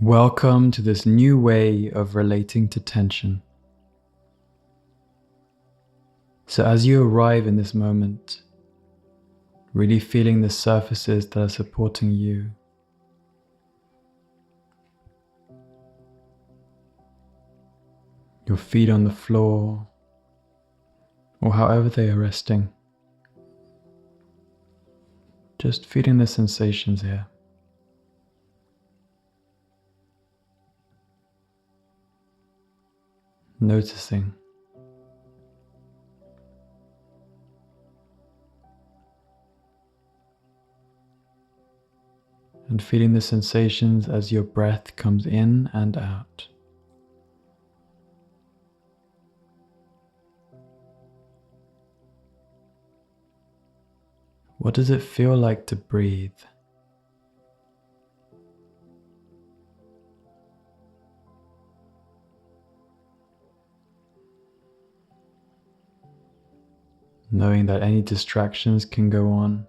Welcome to this new way of relating to tension. So as you arrive in this moment, really feeling the surfaces that are supporting you, your feet on the floor, or however they are resting, just feeling the sensations here. Noticing. And feeling the sensations as your breath comes in and out. What does it feel like to breathe? Knowing that any distractions can go on,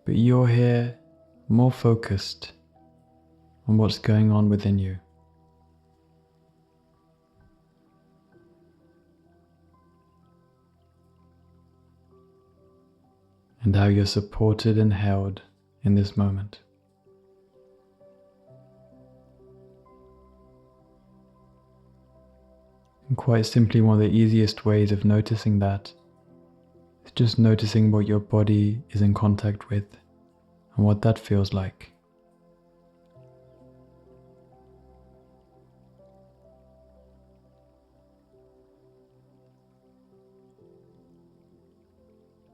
but you're here more focused on what's going on within you. And how you're supported and held in this moment. And quite simply, one of the easiest ways of noticing that is just noticing what your body is in contact with and what that feels like.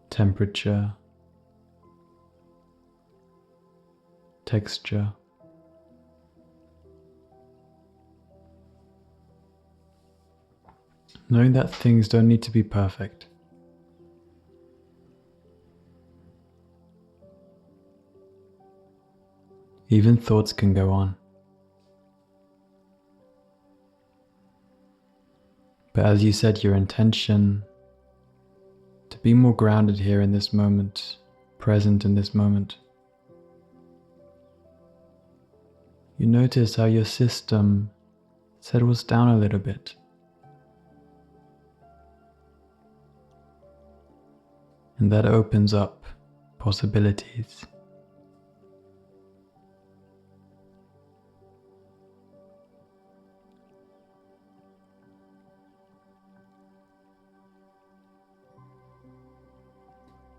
Temperature, texture, knowing that things don't need to be perfect. Even thoughts can go on. But as you set your intention to be more grounded here in this moment, present in this moment, you notice how your system settles down a little bit. And that opens up possibilities.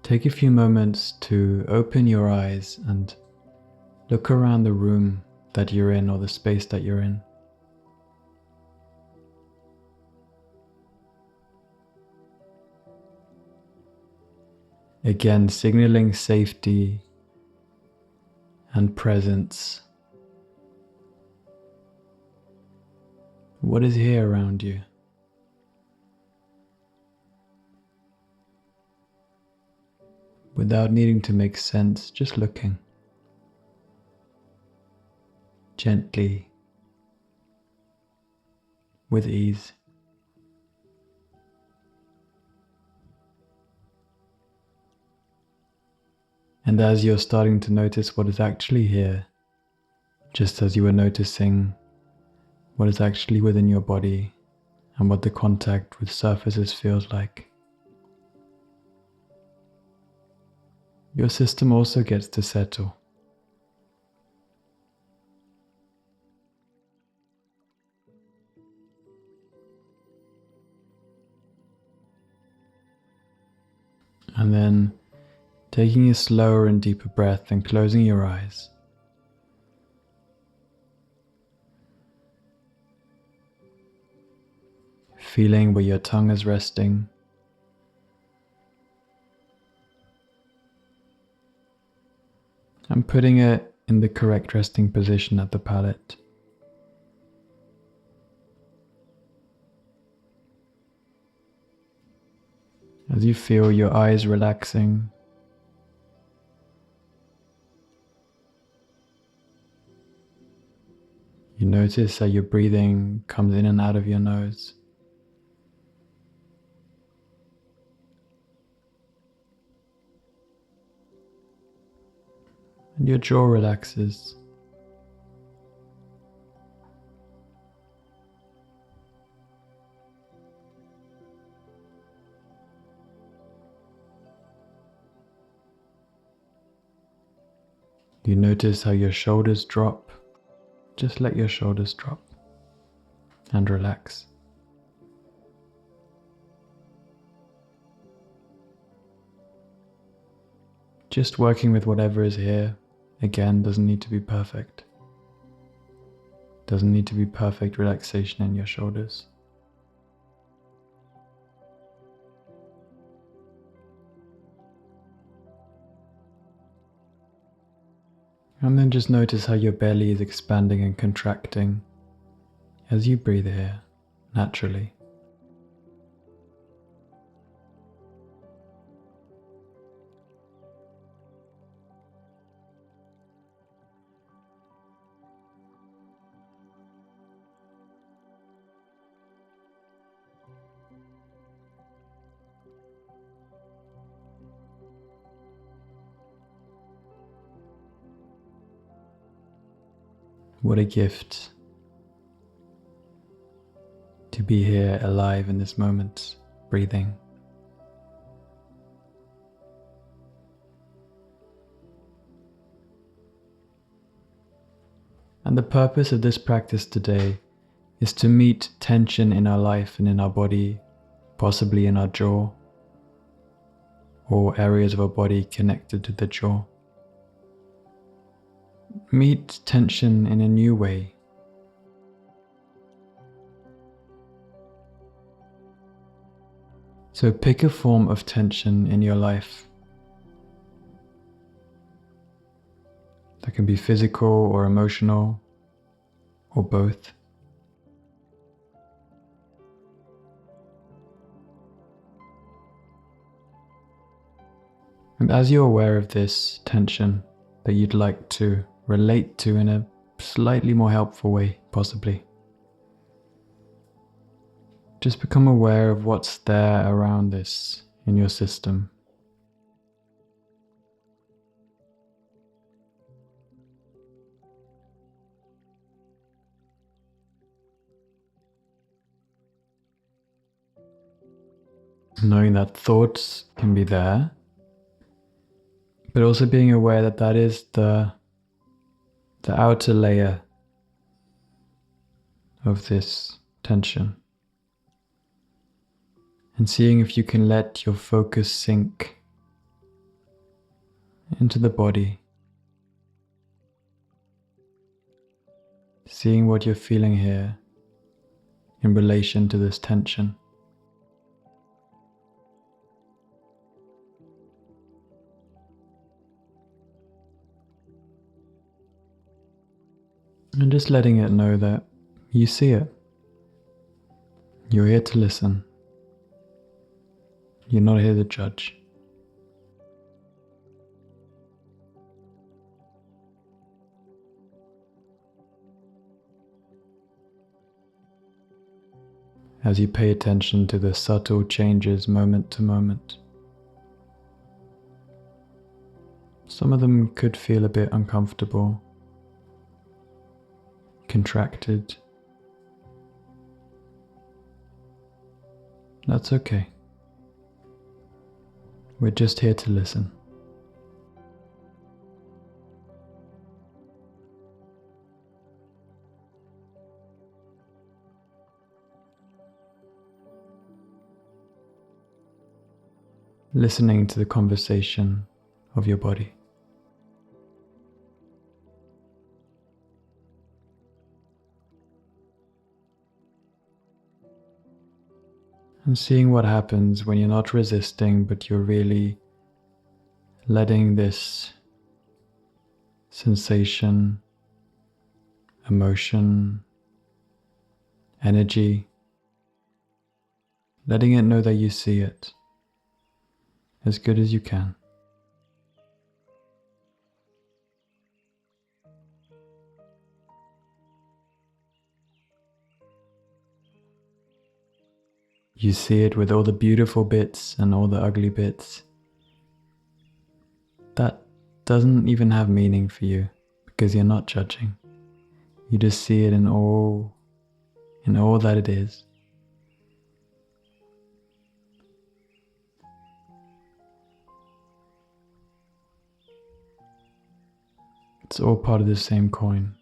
Take a few moments to open your eyes and look around the room that you're in or the space that you're in. Again, signaling safety and presence. What is here around you? Without needing to make sense, just looking. Gently, with ease. And as you're starting to notice what is actually here, just as you were noticing what is actually within your body and what the contact with surfaces feels like, your system also gets to settle. And then taking a slower and deeper breath and closing your eyes. Feeling where your tongue is resting. And putting it in the correct resting position at the palate. As you feel your eyes relaxing, you notice that your breathing comes in and out of your nose. and your jaw relaxes. You notice how your shoulders drop. Just let your shoulders drop and relax. Just working with whatever is here, again, doesn't need to be perfect. Doesn't need to be perfect relaxation in your shoulders. And then just notice how your belly is expanding and contracting as you breathe here, naturally. What a gift to be here alive in this moment, breathing. And the purpose of this practice today is to meet tension in our life and in our body, possibly in our jaw, or areas of our body connected to the jaw. Meet tension in a new way. So pick a form of tension in your life. That can be physical or emotional, or both. And as you're aware of this tension that you'd like to relate to in a slightly more helpful way, possibly, just become aware of what's there around this in your system. Knowing that thoughts can be there, but also being aware that that is the outer layer of this tension. And seeing if you can let your focus sink into the body. Seeing what you're feeling here in relation to this tension. And just letting it know that you see it. You're here to listen. You're not here to judge. As you pay attention to the subtle changes moment to moment. Some of them could feel a bit uncomfortable, contracted. That's okay. We're just here to listen. Listening to the conversation of your body. And seeing what happens when you're not resisting, but you're really letting this sensation, emotion, energy, letting it know that you see it as good as you can. You see it with all the beautiful bits and all the ugly bits. That doesn't even have meaning for you because you're not judging. You just see it in all that it is. It's all part of the same coin.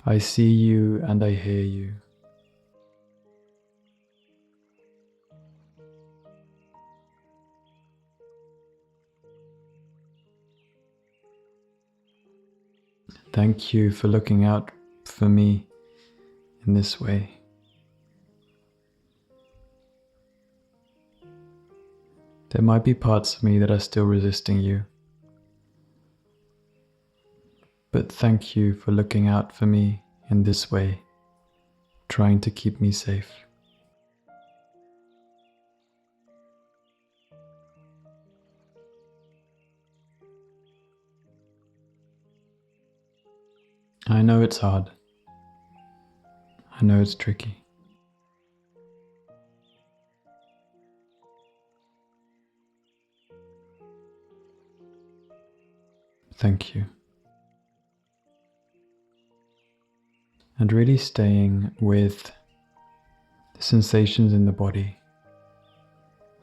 I see you and I hear you. Thank you for looking out for me in this way. There might be parts of me that are still resisting you, but thank you for looking out for me in this way, trying to keep me safe. I know it's hard. I know it's tricky. Thank you. And really staying with the sensations in the body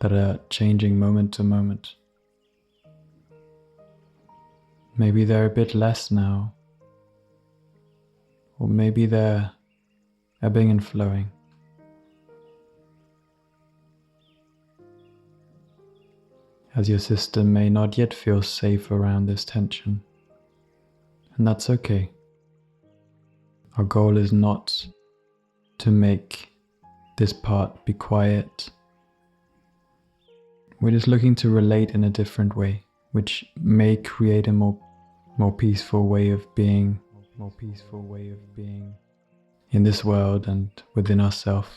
that are changing moment to moment. Maybe they're a bit less now, or maybe they're ebbing and flowing. As your system may not yet feel safe around this tension, and that's okay. Our goal is not to make this part be quiet. We're just looking to relate in a different way, which may create a more peaceful way of being, in this world and within ourselves.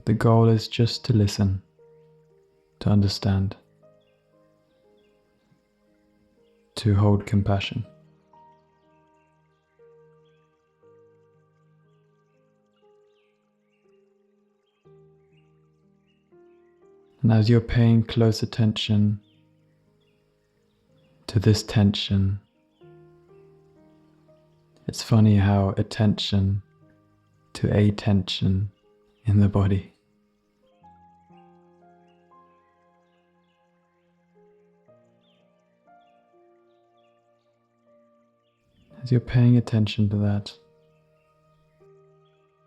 The goal is just to listen, to understand, to hold compassion. And as you're paying close attention to this tension, it's funny how attention to a tension in the body. As you're paying attention to that,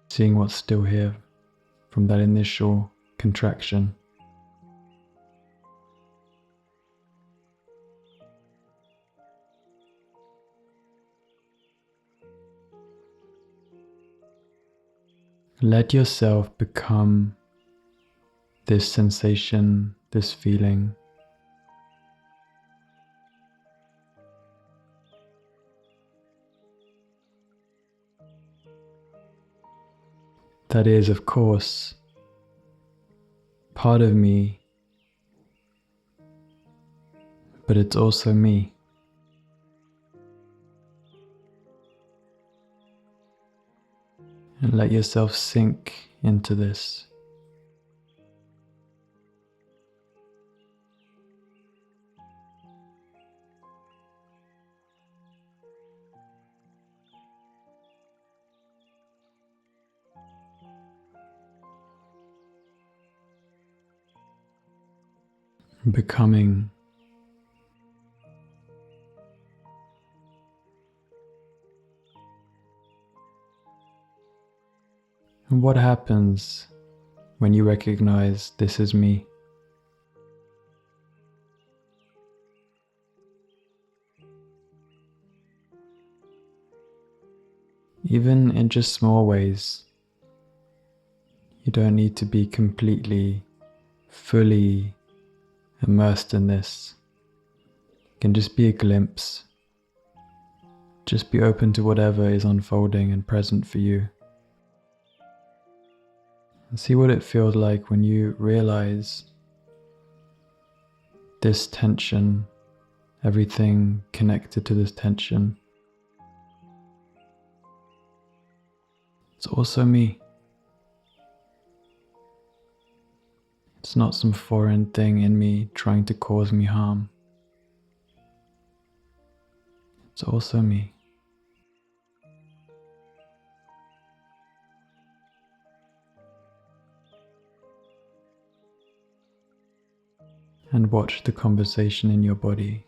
seeing what's still here from that initial contraction, let yourself become this sensation, this feeling. That is, of course, part of me, but it's also me. And let yourself sink into this. Becoming and what happens when you recognize this is me? Even in just small ways, you don't need to be completely, fully immersed in this. It can just be a glimpse. Just be open to whatever is unfolding and present for you. And see what it feels like when you realize this tension, everything connected to this tension. It's also me. It's not some foreign thing in me trying to cause me harm. It's also me. And watch the conversation in your body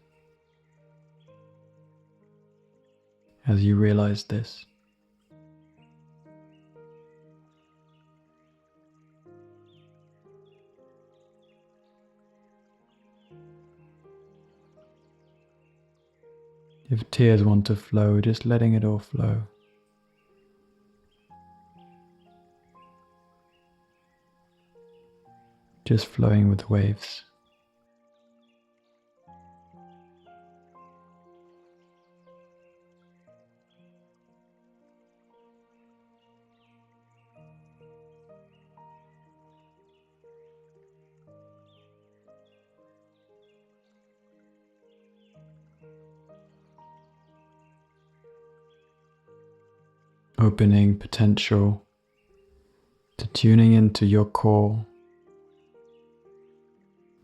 as you realize this. If tears want to flow, just letting it all flow. Just flowing with the waves. Opening potential to tuning into your core,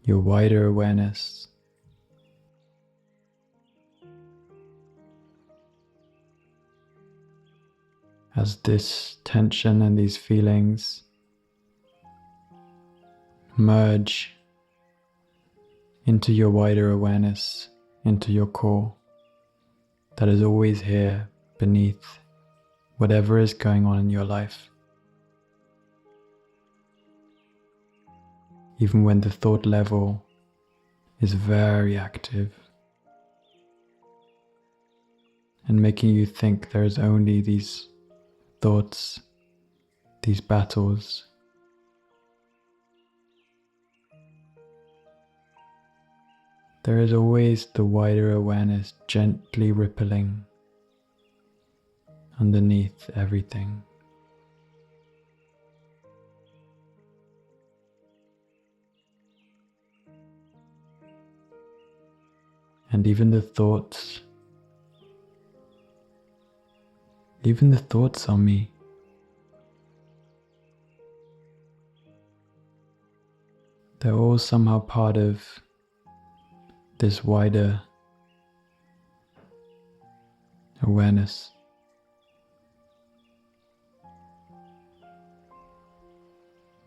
your wider awareness. As this tension and these feelings merge into your wider awareness, into your core that is always here beneath whatever is going on in your life. Even when the thought level is very active and making you think there is only these thoughts, these battles. There is always the wider awareness gently rippling underneath everything. And even the thoughts are me. They're all somehow part of this wider awareness.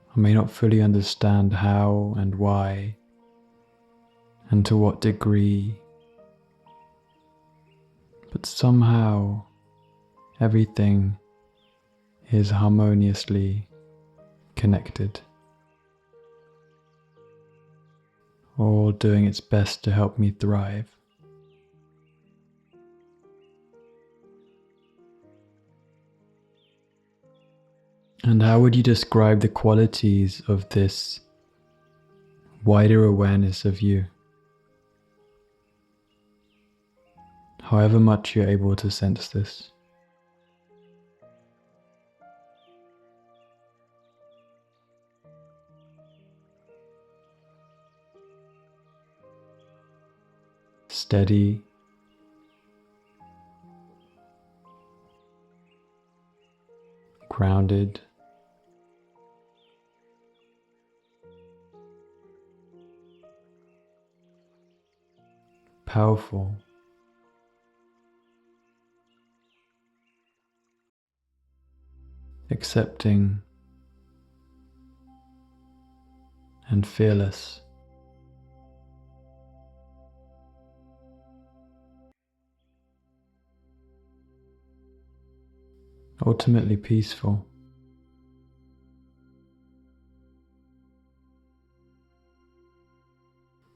I may not fully understand how and why and to what degree, but somehow everything is harmoniously connected, all doing its best to help me thrive. And how would you describe the qualities of this wider awareness of you? However much you're able to sense this. Steady, grounded, powerful, accepting, and fearless. Ultimately peaceful.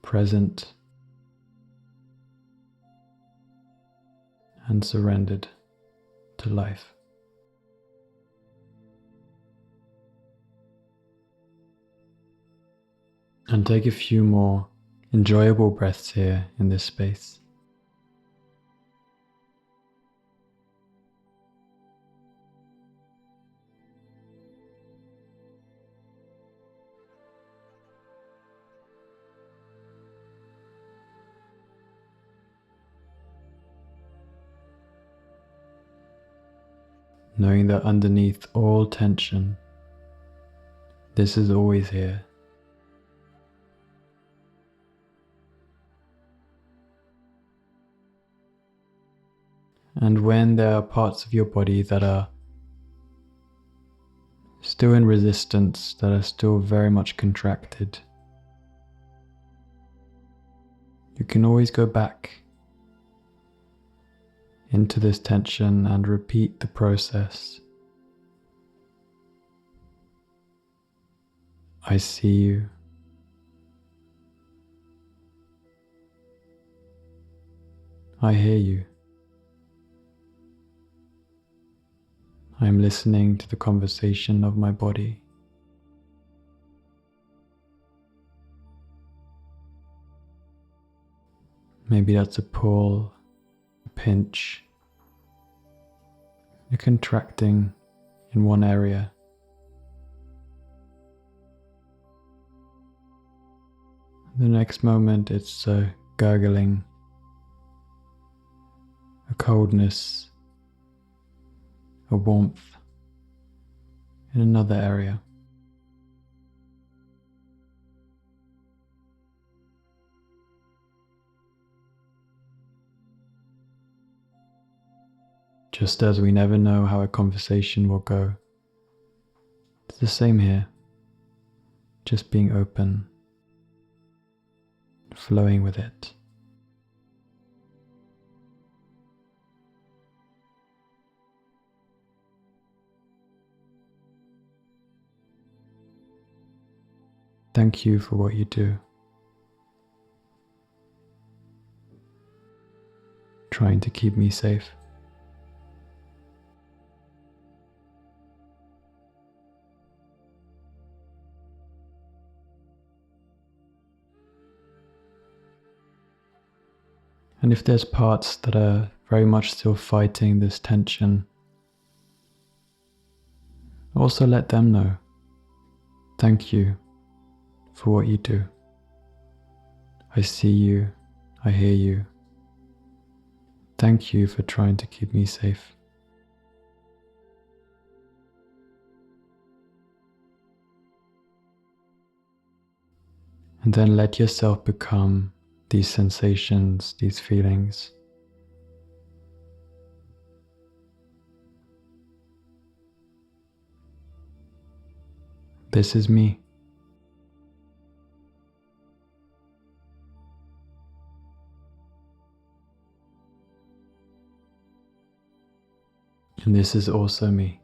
Present and surrendered to life. And take a few more enjoyable breaths here in this space. knowing that underneath all tension, this is always here. And when there are parts of your body that are still in resistance, that are still very much contracted, you can always go back into this tension and repeat the process. I see you. I hear you. I am listening to the conversation of my body. Maybe that's a pull, a pinch, a contracting in one area. The next moment it's a gurgling, a coldness, a warmth in another area. Just as we never know how a conversation will go, it's the same here, just being open, flowing with it. Thank you for what you do. Trying to keep me safe. And if there's parts that are very much still fighting this tension, also let them know. Thank you for what you do. I see you, I hear you. Thank you for trying to keep me safe. And then let yourself become these sensations, these feelings. This is me. And this is also me.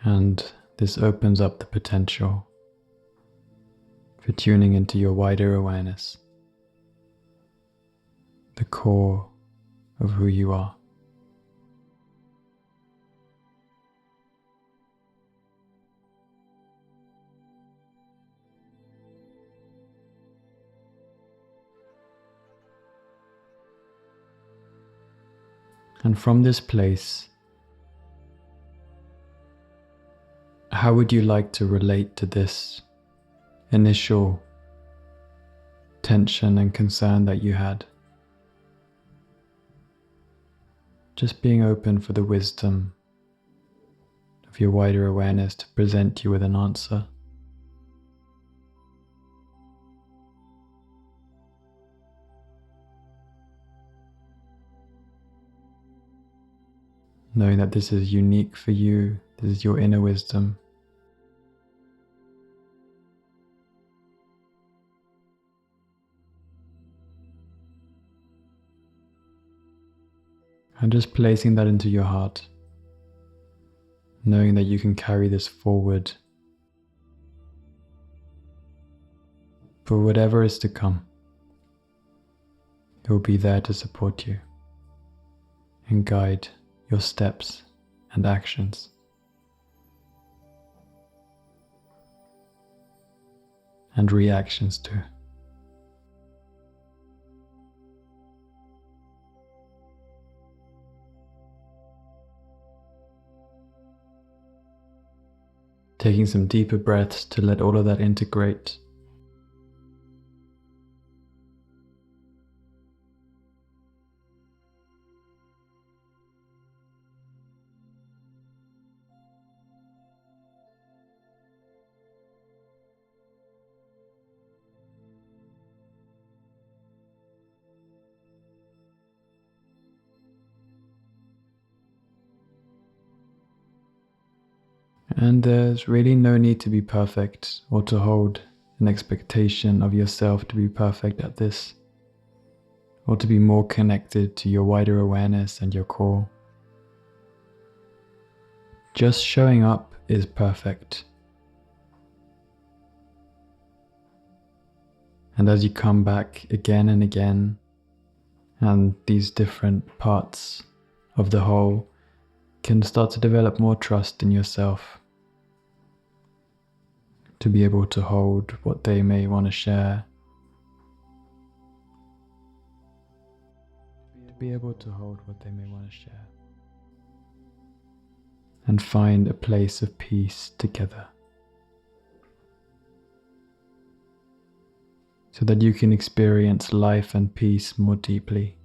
And this opens up the potential for tuning into your wider awareness, the core of who you are. And from this place, how would you like to relate to this initial tension and concern that you had? Just being open for the wisdom of your wider awareness to present you with an answer. Knowing that this is unique for you, this is your inner wisdom. And just placing that into your heart, knowing that you can carry this forward for whatever is to come. It will be there to support you and guide your steps and actions. and reactions to. Taking some deeper breaths to let all of that integrate. And there's really no need to be perfect or to hold an expectation of yourself to be perfect at this, or to be more connected to your wider awareness and your core. Just showing up is perfect. And as you come back again and again, and these different parts of the whole can start to develop more trust in yourself, to be able to hold what they may want to share, and find a place of peace together, so that you can experience life and peace more deeply.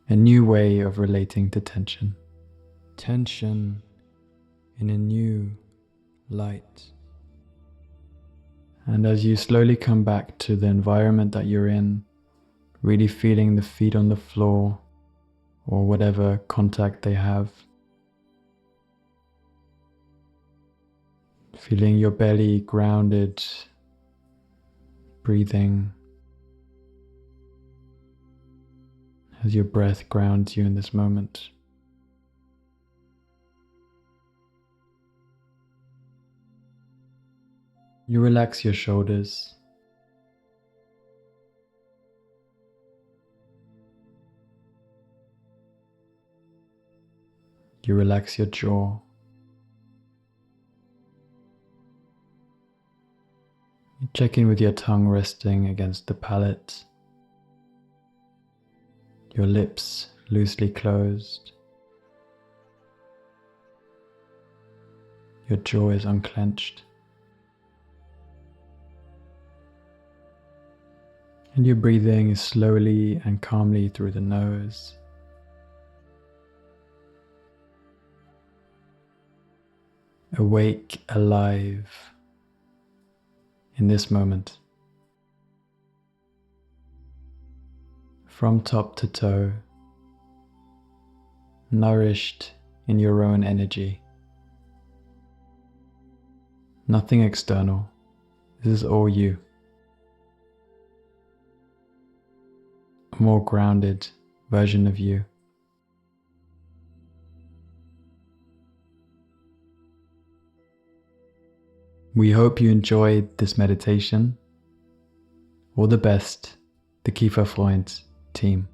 A new way of relating to tension. Tension in a new light. And as you slowly come back to the environment that you're in, really feeling the feet on the floor or whatever contact they have, feeling your belly grounded, breathing as your breath grounds you in this moment. You relax your shoulders. You relax your jaw. You check in with your tongue resting against the palate. Your lips loosely closed. Your jaw is unclenched. And you're breathing slowly and calmly through the nose. Awake, alive in this moment. From top to toe, nourished in your own energy. Nothing external. This is all you. A more grounded version of you. We hope you enjoyed this meditation. All the best, the Kieferfreund team.